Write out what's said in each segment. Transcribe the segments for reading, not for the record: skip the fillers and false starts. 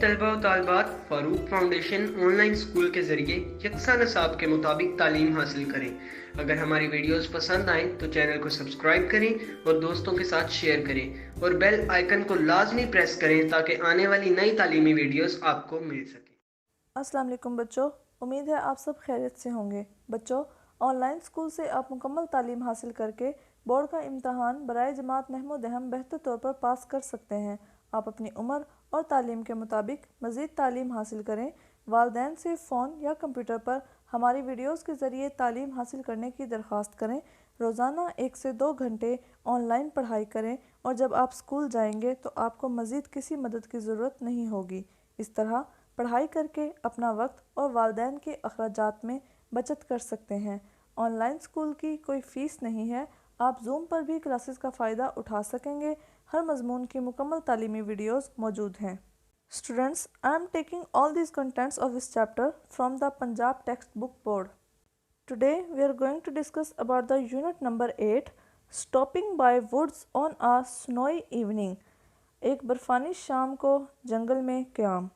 तलबा व तालिबात Farooq foundation online school के ज़रिए यकसा निसाब के मुताबिक तालीम हासिल करें। अगर हमारी वीडियोस पसंद आएँ तो चैनल को सब्सक्राइब करें और दोस्तों के साथ शेयर करें और बेल आइकन को लाजमी प्रेस करें ताकि आने वाली नई तालीमी वीडियोस आपको मिल सकें। अस्सलाम वालेकुम बच्चों, उम्मीद है आप सब खैरियत से होंगे। बच्चों, ऑनलाइन स्कूल से आप मुकम्मल तालीम हासिल करके बोर्ड का इम्तहान बराए जमात नहमो दहम बेहतर तौर पर पास कर सकते हैं। आप अपनी उम्र और तालीम के मुताबिक मज़ीद तालीम हासिल करें। वालिदैन से फ़ोन या कंप्यूटर पर हमारी वीडियोज़ के ज़रिए तालीम हासिल करने की दरख्वास्त करें। रोज़ाना 1 से 2 घंटे ऑनलाइन पढ़ाई करें और जब आप स्कूल जाएंगे तो आपको मज़ीद किसी मदद की ज़रूरत नहीं होगी। इस तरह पढ़ाई करके अपना वक्त और वालिदैन के अखराजात में बचत कर सकते हैं। ऑनलाइन स्कूल की कोई फ़ीस नहीं है। आप जूम पर भी क्लासेस का फ़ायदा उठा सकेंगे। हर मजमून की मुकम्मल तालीमी वीडियोस मौजूद हैं। Students, I am taking all these contents of this chapter from the Punjab text book board. Today we are going to discuss about the unit number 8, stopping by woods on a snowy evening. एक बर्फानी शाम को जंगल में क़याम।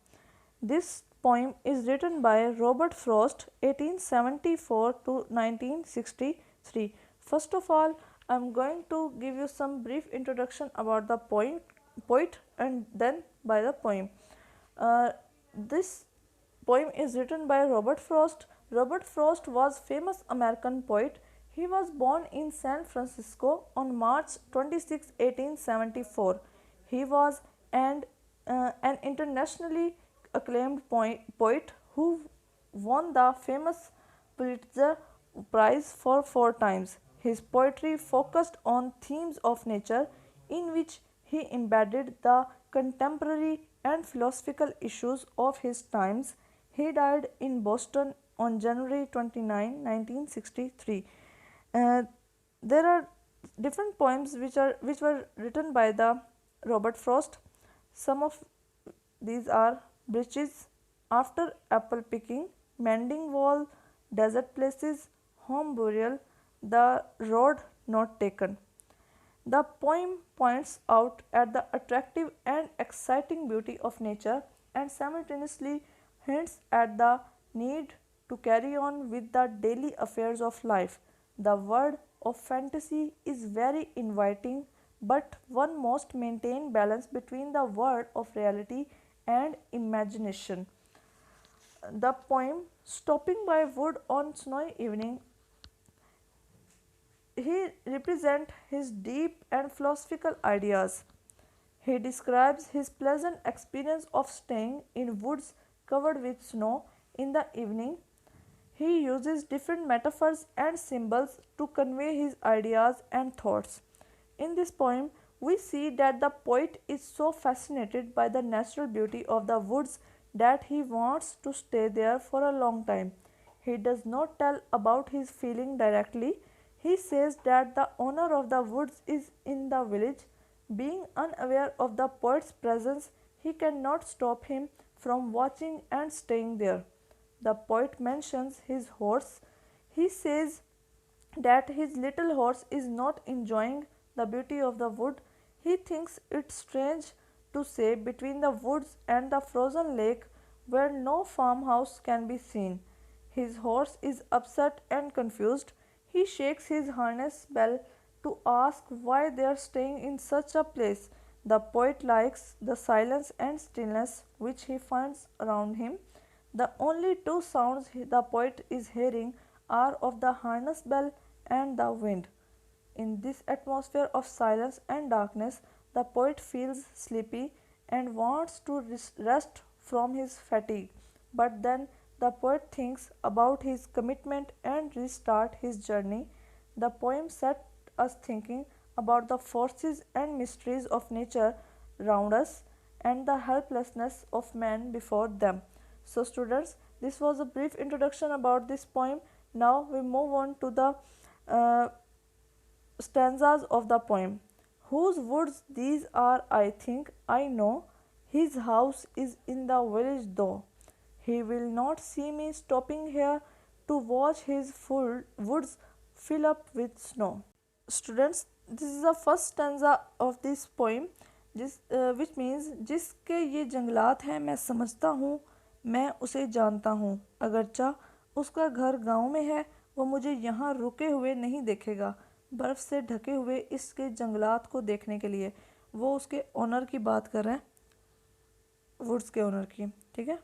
This poem is written by Robert Frost, 1874 to 1963. First of all, I am going to give you some brief introduction about the poet and then by the poem. This poem is written by Robert Frost. Robert Frost was famous American poet. He was born in San Francisco on March 26, 1874. He was an internationally acclaimed poet who won the famous Pulitzer Prize for 4 times. His poetry focused on themes of nature in which he embedded the contemporary and philosophical issues of his times. He died in Boston on January 29, 1963. There are different poems which were written by the Robert Frost. Some of these are Breeches, After Apple Picking, Mending Wall, Desert Places, Home Burial, The Road Not Taken. The poem points out at the attractive and exciting beauty of nature and simultaneously hints at the need to carry on with the daily affairs of life. The world of fantasy is very inviting, but one must maintain balance between the world of reality and imagination. The poem Stopping by Wood on Snowy Evening, he represents his deep and philosophical ideas. He describes his pleasant experience of staying in woods covered with snow in the evening. He uses different metaphors and symbols to convey his ideas and thoughts. In this poem, we see that the poet is so fascinated by the natural beauty of the woods that he wants to stay there for a long time. He does not tell about his feeling directly. He says that the owner of the woods is in the village. Being unaware of the poet's presence, he cannot stop him from watching and staying there. The poet mentions his horse. He says that his little horse is not enjoying the beauty of the wood. He thinks it strange to say between the woods and the frozen lake where no farmhouse can be seen. His horse is upset and confused. He shakes his harness bell to ask why they are staying in such a place. The poet likes the silence and stillness which he finds around him. The only two sounds the poet is hearing are of the harness bell and the wind. In this atmosphere of silence and darkness, the poet feels sleepy and wants to rest from his fatigue. But then the poet thinks about his commitment and restart his journey. The poem set us thinking about the forces and mysteries of nature around us and the helplessness of man before them. So students, this was a brief introduction about this poem. Now we move on to the uh, stanzas of the poem. Whose woods these are, I think I know. His house is in the village though. He will not see me stopping here to watch his full woods fill up with snow. Students, this is the first stanza of this poem. Which means जिसके ये जंगलात हैं मैं समझता हूँ, मैं उसे जानता हूँ, अगरचा उसका घर गांव में है, वो मुझे यहाँ रुके हुए नहीं देखेगा बर्फ़ से ढके हुए इसके जंगलात को देखने के लिए। वो उसके ओनर की बात कर रहे हैं, वुड्स के ओनर की, ठीक है।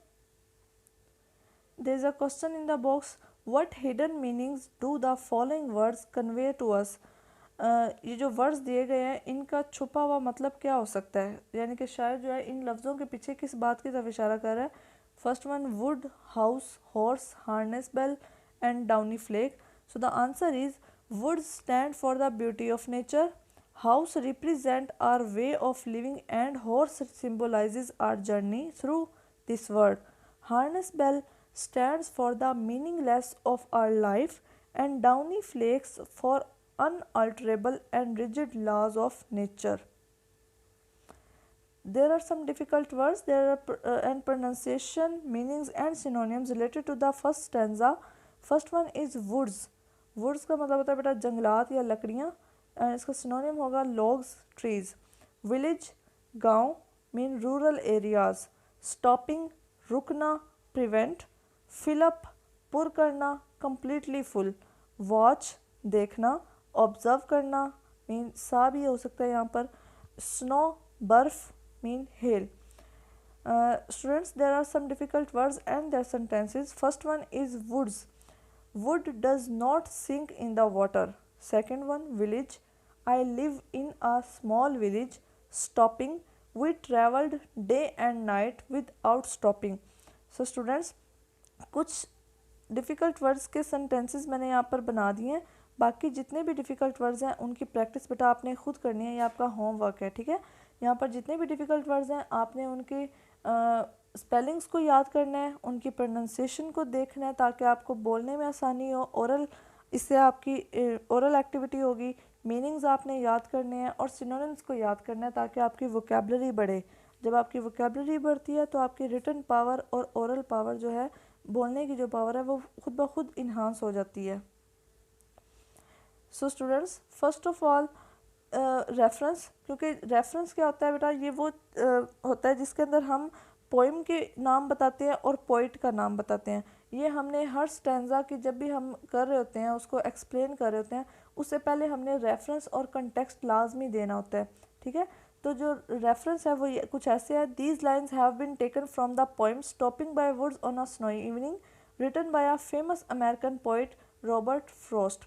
There is a question in the box, what hidden meanings do the following words convey to us. ये जो वर्ड्स दिए गए हैं इनका छुपा हुआ मतलब क्या हो सकता है, यानी कि शायर जो है इन लफ्ज़ों के पीछे किस बात की तरफ इशारा कर रहा है। First one, wood, house, horse, harness bell and downy flake. So the answer is wood stand for the beauty of nature, house represent our way of living and horse symbolizes our journey through this world. Harness bell stands for the meaningless of our life and downy flakes for unalterable and rigid laws of nature. There are some difficult words, there are and pronunciation, meanings and synonyms related to the first stanza. First one is woods. Woods का मतलब होता है बेटा जंगलात या लकड़ियाँ, इसका synonym होगा logs, trees. Village, गाँव, mean rural areas. Stopping, रुकना, prevent. Fill up, पुर करना, completely full. Watch, देखना. Observe करना, mean सा भी हो सकता है यहाँ पर. Snow, बर्फ, mean hail. Students, there are some difficult words and their sentences. First one is woods. Wood does not sink in the water. Second one, village. I live in a small village. Stopping, we traveled day and night without stopping. So students, कुछ difficult words के sentences मैंने यहाँ पर बना दिए हैं, बाकी जितने भी डिफ़िकल्ट वर्ड्स हैं उनकी प्रैक्टिस बेटा आपने खुद करनी है, ये आपका होमवर्क है, ठीक है। यहाँ पर जितने भी डिफ़िकल्ट वर्ड्स हैं आपने उनके स्पेलिंग्स को याद करना है, उनकी प्रोनाउंसिएशन को देखना है ताकि आपको बोलने में आसानी हो। ओरल, इससे आपकी ओरल एक्टिविटी होगी। मीनिंग्स आपने याद करने हैं और सिनोनिम्स को याद करना है ताकि आपकी वोकैबुलरी बढ़े। जब आपकी वोकैबुलरी बढ़ती है तो आपकी रिटन पावर और ओरल पावर जो है, बोलने की जो पावर है, वो खुद ब खुद इन्हांस हो जाती है। So students, first of all reference, क्योंकि रेफरेंस क्या होता है बेटा, ये वो होता है जिसके अंदर हम पोइम के नाम बताते हैं और पोइट का नाम बताते हैं। ये हमने हर स्टैंजा की जब भी हम कर रहे होते हैं, उसको एक्सप्लेन कर रहे होते हैं, उससे पहले हमने रेफरेंस और कंटेक्स्ट लाजमी देना होता है, ठीक है। तो जो रेफरेंस है वो कुछ ऐसे है, these lines have been taken from the poem stopping by woods on a snowy evening written by a famous American poet Robert Frost.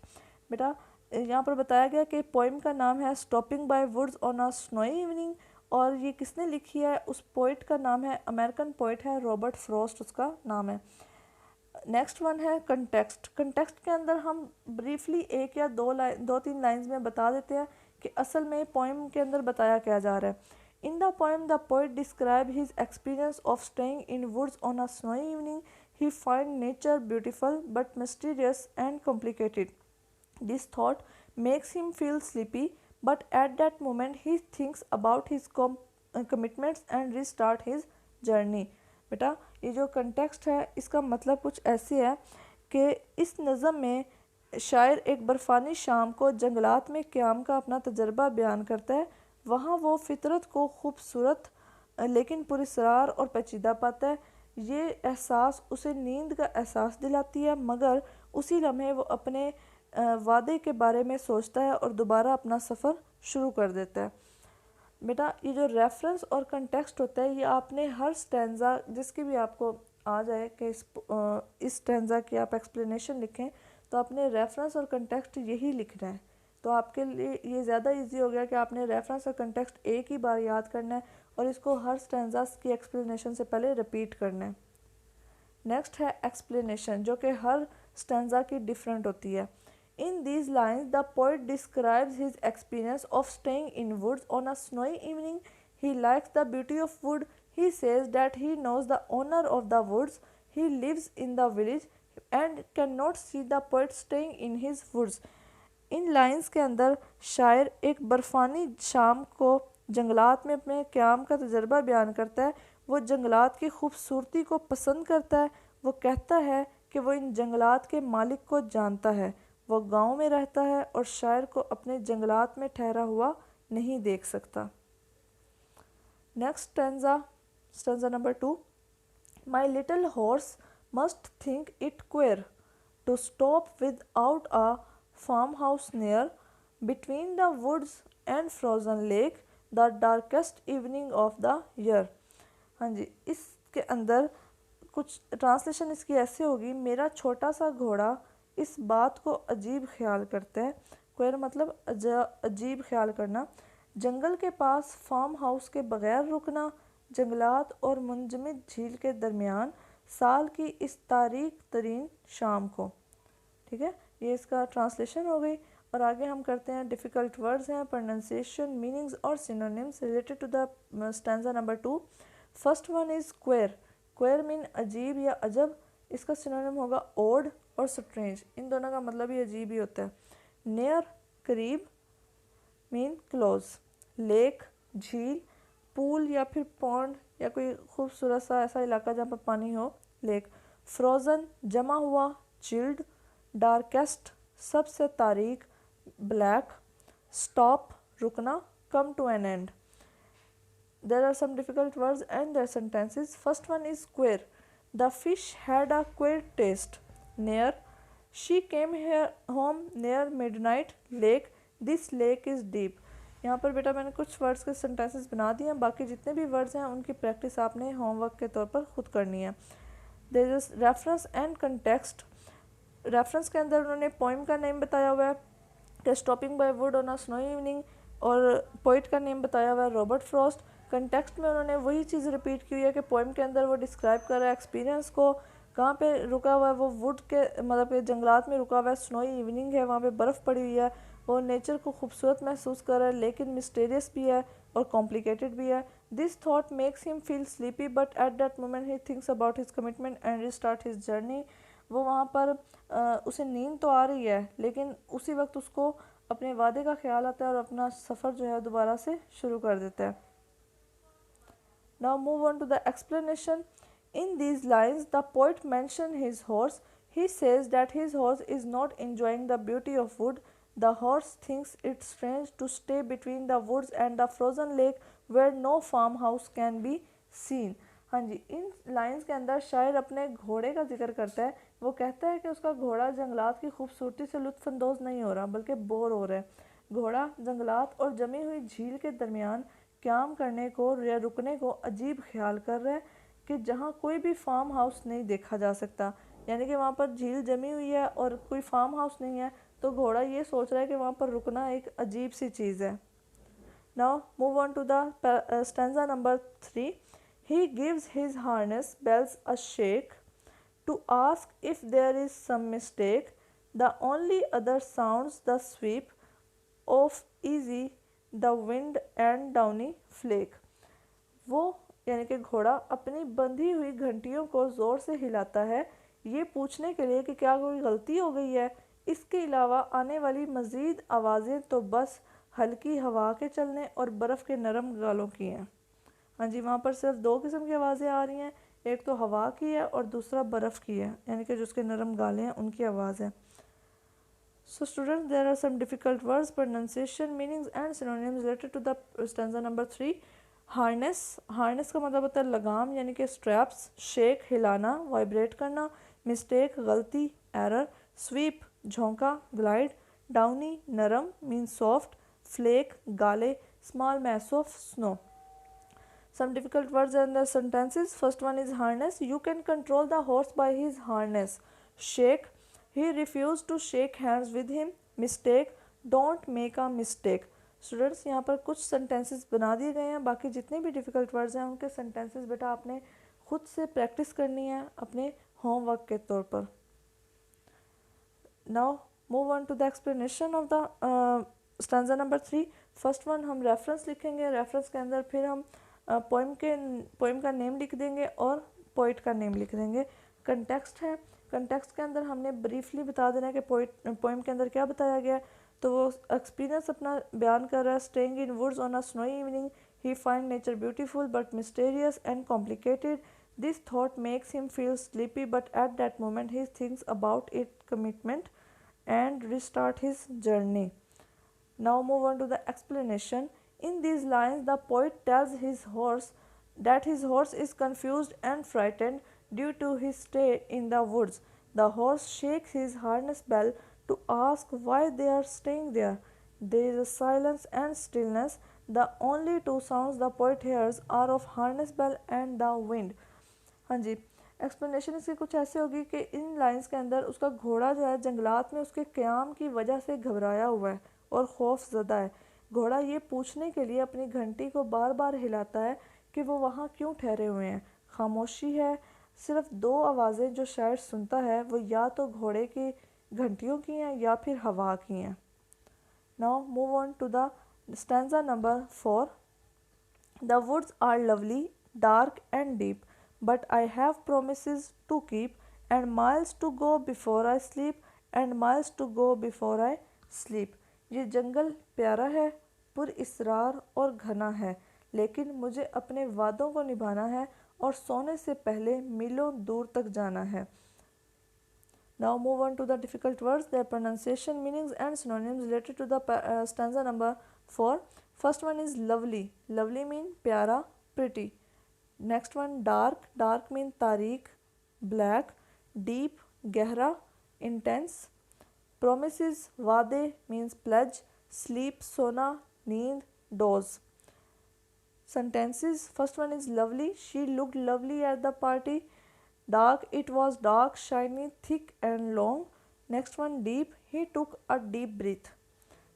बेटा यहाँ पर बताया गया कि पोइम का नाम है stopping by woods on a snowy evening, और ये किसने लिखी है, उस पोइट का नाम है, अमेरिकन पोइट है रॉबर्ट फ्रॉस्ट, उसका नाम है। नेक्स्ट वन है कंटेक्स्ट। कंटेक्स्ट के अंदर हम ब्रीफली एक या दो तीन लाइंस में बता देते हैं कि असल में पोइम के अंदर बताया क्या जा रहा है। In the poem the poet describe his experience of staying in woods on a snowy evening. He find nature beautiful but mysterious and complicated. This thought makes him feel sleepy, but at that moment he thinks about his commitments and restart his journey. बेटा ये जो context है इसका मतलब कुछ ऐसे है कि इस नज़म में शायर एक बर्फ़ानी शाम को जंगलात में क़याम का अपना तजर्बा बयान करता है। वहाँ वो फितरत को खूबसूरत लेकिन पुरस्रार और पेचीदा पाता है। ये एहसास उसे नींद का एहसास दिलाती है, मगर उसी लम्हे वो अपने वादे के बारे में सोचता है और दोबारा अपना सफ़र शुरू कर देता है। बेटा ये जो रेफरेंस और कंटेक्स्ट होता है, ये आपने हर स्टैंजा जिसकी भी आपको आ जाए कि इस स्टैंजा की आप एक्सप्लेनेशन लिखें तो आपने रेफरेंस और कंटेक्स्ट यही लिखना है। तो आपके लिए ये ज़्यादा इजी हो गया कि आपने रेफरेंस और कंटेक्स्ट एक ही बार याद करना है और इसको हर स्टैंजा की एक्सप्लेनेशन से पहले रिपीट करना है। नेक्स्ट है एक्सप्लेनेशन, जो कि हर स्टैंजा की डिफरेंट होती है। In these lines, the poet describes his experience of staying in woods on a snowy evening. He likes the beauty of wood. He says that he knows the owner of the woods. He lives in the village and cannot see the poet staying in his woods. In lines के अंदर शायर एक बर्फ़ानी शाम को जंगलात में अपने क़याम का तजर्बा बयान करता है। वो जंगलात की खूबसूरती को पसंद करता है। वो कहता है कि वो इन जंगलात के मालिक को जानता है। वो गांव में रहता है और शायर को अपने जंगलात में ठहरा हुआ नहीं देख सकता। Next stanza number 2. My little horse must think it queer to stop without a farmhouse near, between the woods and frozen lake, the darkest evening of the year. हाँ जी, इसके अंदर कुछ ट्रांसलेशन इसकी ऐसे होगी, मेरा छोटा सा घोड़ा इस बात को अजीब ख्याल करता है। क्वेर मतलब अजीब ख्याल करना। जंगल के पास फार्म हाउस के बगैर रुकना, जंगलात और मुंजमद झील के दरमियान, साल की इस तारीख तरीन शाम को। ठीक है, ये इसका ट्रांसलेशन हो गई। और आगे हम करते हैं डिफ़िकल्ट वर्ड्स हैं, प्रोनाउंसिएशन, मीनिंग्स और synonyms related to the stanza number 2। First one is queer. Queer mean अजीब या अजब। इसका सिनोनिम होगा ओड और स्ट्रेंज। इन दोनों का मतलब ही अजीब ही होता है। नियर करीब मीन क्लोज। लेक झील, पूल या फिर पॉन्ड या कोई खूबसूरत सा ऐसा इलाका जहाँ पर पानी हो, लेक। फ्रोज़न जमा हुआ, चिल्ड। डार्केस्ट सबसे तारीक, ब्लैक। स्टॉप रुकना, come to an end. There are some difficult words and their sentences. First one is queer. The fish had a queer taste. Near. She came here home near midnight lake. This lake is deep. यहाँ पर बेटा मैंने कुछ words के sentences बना दिए हैं, बाकी जितने भी वर्ड्स हैं उनकी प्रैक्टिस आपने होमवर्क के तौर पर खुद करनी है। There is reference and context. Reference के अंदर उन्होंने पोइम का नेम बताया हुआ है कि stopping by would on a snowy evening, और पोइट का नेम बताया हुआ है रॉबर्ट फ्रॉस्ट। कंटेक्स्ट में उन्होंने वही चीज़ रिपीट की हुई है कि पोइम के अंदर वो डिस्क्राइब कर रहा है एक्सपीरियंस को। कहाँ पे रुका हुआ है वो, वुड के मतलब कि जंगलात में रुका हुआ है, स्नोई इवनिंग है, वहाँ पे बर्फ़ पड़ी हुई है, वो नेचर को खूबसूरत महसूस कर रहा है, लेकिन मिस्टीरियस भी है और कॉम्प्लिकेटेड भी है। This thought makes him feel sleepy but at that moment he thinks about his commitment and restart his journey. वो वहाँ पर उसे नींद तो आ रही है, लेकिन उसी वक्त उसको अपने वादे का ख्याल आता है और अपना सफ़र जो है दोबारा से शुरू कर देता है। Now move on to the explanation. In these lines, the poet mentions his horse. He says that his horse is not enjoying the beauty of wood. The horse thinks it strange to stay between the woods and the frozen lake where no farmhouse can be seen. हाँ जी, इन lines के अंदर शायर अपने घोड़े का जिक्र करता है। वो कहता है कि उसका घोड़ा जंगलात की खूबसूरती से लुत्फानंदोज नहीं हो रहा, बल्कि बोर हो रहा है। घोड़ा जंगलात और जमी हुई झील के दरमियान क्याम करने को या रुकने को अजीब ख्याल कर रहा है कि जहाँ कोई भी फार्म हाउस नहीं देखा जा सकता, यानी कि वहाँ पर झील जमी हुई है और कोई फार्म हाउस नहीं है, तो घोड़ा ये सोच रहा है कि वहाँ पर रुकना एक अजीब सी चीज़ है। Now move on to the stanza number 3। He gives his harness bells a shake to ask if there is some mistake, the only other sounds the sweep of easy the wind and downy flake. वो यानी कि घोड़ा अपनी बंधी हुई घंटियों को ज़ोर से हिलाता है, ये पूछने के लिए कि क्या कोई गलती हो गई है। इसके अलावा आने वाली मज़ीद आवाज़ें तो बस हल्की हवा के चलने और बर्फ़ के नरम गालों की हैं। हाँ जी, वहाँ पर सिर्फ दो किस्म की आवाज़ें आ रही हैं, एक तो हवा की है और दूसरा बर्फ़ की है, यानी कि जो उसके नरम गाले हैं उनकी आवाज़ है। So students, there are some difficult words, pronunciation, meanings and synonyms related to the stanza number 3. Harness, harness का मतलब होता है लगाम यानी कि स्ट्रैप्स। शेक हिलाना, वाइब्रेट करना। मिस्टेक गलती, एरर। स्वीप झोंका, ग्लाइड। डाउनी नरम मीन सॉफ्ट। फ्लेक गाले, small mass of snow. Some difficult words and the sentences. First one is harness. You can control the horse by his harness. Shake, he refused to shake hands with him. Mistake, don't make a mistake. Students यहाँ पर कुछ sentences बना दिए गए हैं, बाकी जितने भी डिफ़िकल्ट वर्ड्स हैं उनके सेंटेंसेस बेटा आपने खुद से प्रैक्टिस करनी है अपने होमवर्क के तौर पर। Now move on to the explanation of the stanza number 3। First one हम रेफरेंस लिखेंगे, रेफरेंस के अंदर फिर हम पोइम का नेम लिख देंगे और पोइट का नेम लिख देंगे। कंटेक्स्ट है, कंटेक्स्ट के अंदर हमने ब्रीफली बता देना है कि पोइम के अंदर क्या बताया गया है। तो वो एक्सपीरियंस अपना बयान कर रहा है। Staying in woods on a snowy evening, he find nature beautiful but mysterious and complicated. This thought makes him feel sleepy but at that moment he thinks about it commitment and restart his journey. Now move on to the explanation. In these lines, the poet tells his horse that his horse is confused and frightened due to his stay in the woods. The horse shakes his harness bell to ask why they are staying there. There is a silence and stillness. The only two sounds the poet hears are of harness bell and the wind. हाँ जी, explanation इसकी कुछ ऐसे होगी कि इन lines के अंदर उसका घोड़ा जो है जंगलात में उसके क़याम की वजह से घबराया हुआ है और खौफ ज़दा है। घोड़ा ये पूछने के लिए अपनी घंटी को बार बार हिलाता है कि वो वहाँ क्यों ठहरे हुए हैं। खामोशी है, सिर्फ दो आवाज़ें जो शायर सुनता है वो या तो घोड़े की घंटियों की हैं या फिर हवा की हैं। Now move on to the stanza number 4। The woods are lovely, dark and deep, but I have promises to keep, and miles to go before I sleep, and miles to go before I sleep। ये जंगल प्यारा है, पुरइसरार और घना है, लेकिन मुझे अपने वादों को निभाना है और सोने से पहले मीलों दूर तक जाना है। Now move on to the difficult words, their pronunciation, meanings and synonyms related to the stanza number 4। First one is lovely. Lovely mean प्यारा, pretty। Next one dark, dark mean तारीक, ब्लैक। डीप, गहरा, intense. Promises, वादे means pledge. Sleep, सोना, नींद, doze. Sentences, first one is lovely, she looked lovely at the party. Dark, it was dark, shiny, thick and long. Next one deep, he took a deep breath.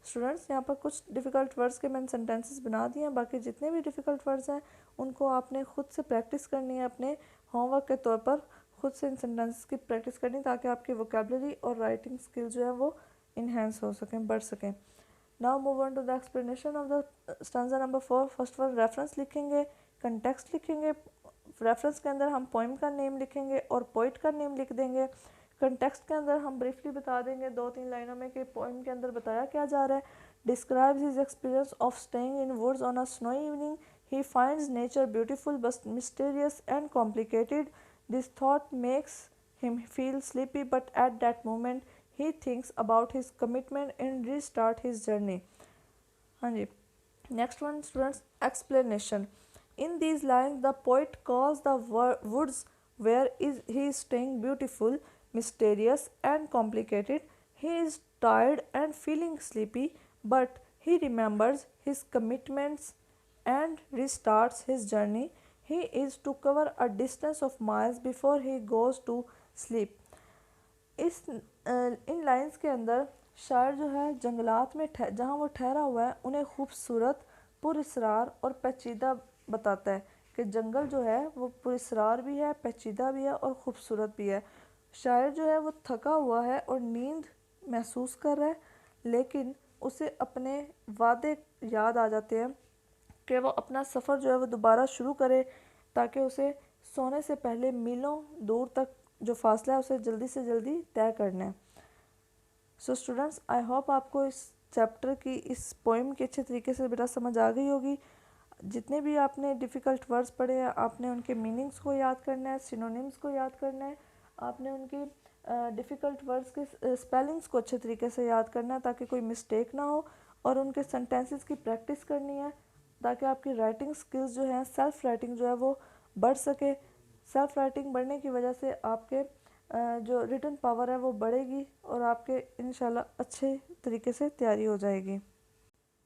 Students, यहाँ पर कुछ difficult words के मैंने sentences बना दिए हैं, बाकी जितने भी डिफ़िकल्ट वर्ड्स हैं उनको आपने खुद से प्रैक्टिस करनी है, अपने होमवर्क के तौर पर खुद से इन सेंटेंसेस की प्रैक्टिस करनी, ताकि आपकी वोकेबलरी और राइटिंग स्किल जो है वो इन्हेंस हो सकें, बढ़ सकें। Now move on to the explanation of the stanza number 4। First one reference लिखेंगे, कंटेक्स्ट लिखेंगे। रेफरेंस के अंदर हम पोइम का नेम लिखेंगे और पोइट का नेम लिख देंगे। कंटेक्स्ट के अंदर हम ब्रीफली बता देंगे 2-3 लाइनों में कि पोइम के अंदर बताया क्या जा रहा है। Describes his experience of staying in woods on a snowy evening. He finds nature beautiful but mysterious and complicated. This thought makes him feel sleepy, but at that moment he thinks about his commitment and restart his journey। हाँ जी, next one students, explanation। In these lines the poet calls the woods where he is staying beautiful, mysterious and complicated. He is tired and feeling sleepy, but he remembers his commitments and restarts his journey. He is to cover a distance of miles before he goes to sleep। In lines के अंदर शायर जो है जंगलात में जहाँ वो ठहरा हुआ है उन्हें खूबसूरत, पुरइसरार और पेचीदा बताता है कि जंगल जो है वो पुरइसरार भी है, पेचीदा भी है और ख़ूबसूरत भी है। शायर जो है वो थका हुआ है और नींद महसूस कर रहा है, लेकिन उसे अपने वादे याद आ जाते हैं कि वो अपना सफ़र जो है वो दोबारा शुरू करे, ताकि उसे सोने से पहले मीलों दूर तक जो फासला है उसे जल्दी से जल्दी तय करना है। सो स्टूडेंट्स, आई होप आपको इस चैप्टर की, इस पोइम की अच्छे तरीके से बेटा समझ आ गई होगी। जितने भी आपने डिफ़िकल्ट वर्ड्स पढ़े हैं आपने उनके मीनिंग्स को याद करना है, सिनोनिम्स को याद करना है, आपने उनकी डिफ़िकल्ट वर्ड्स के स्पेलिंग्स को अच्छे तरीके से याद करना है ताकि कोई मिस्टेक ना हो, और उनके सेंटेंसेस की प्रैक्टिस करनी है ताकि आपकी राइटिंग स्किल्स जो हैं, सेल्फ़ राइटिंग जो है वो बढ़ सके। सेल्फ़ राइटिंग बढ़ने की वजह से आपके जो रिटन पावर है वो बढ़ेगी और आपके इंशाल्लाह अच्छे तरीके से तैयारी हो जाएगी।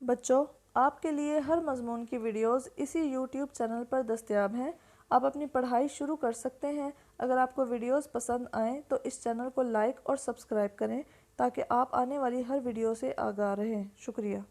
बच्चों, आपके लिए हर मज़मून की वीडियोस इसी यूट्यूब चैनल पर दस्तयाब हैं। आप अपनी पढ़ाई शुरू कर सकते हैं। अगर आपको वीडियोस पसंद आएँ तो इस चैनल को लाइक और सब्सक्राइब करें ताकि आप आने वाली हर वीडियो से आगाह रहें। शुक्रिया।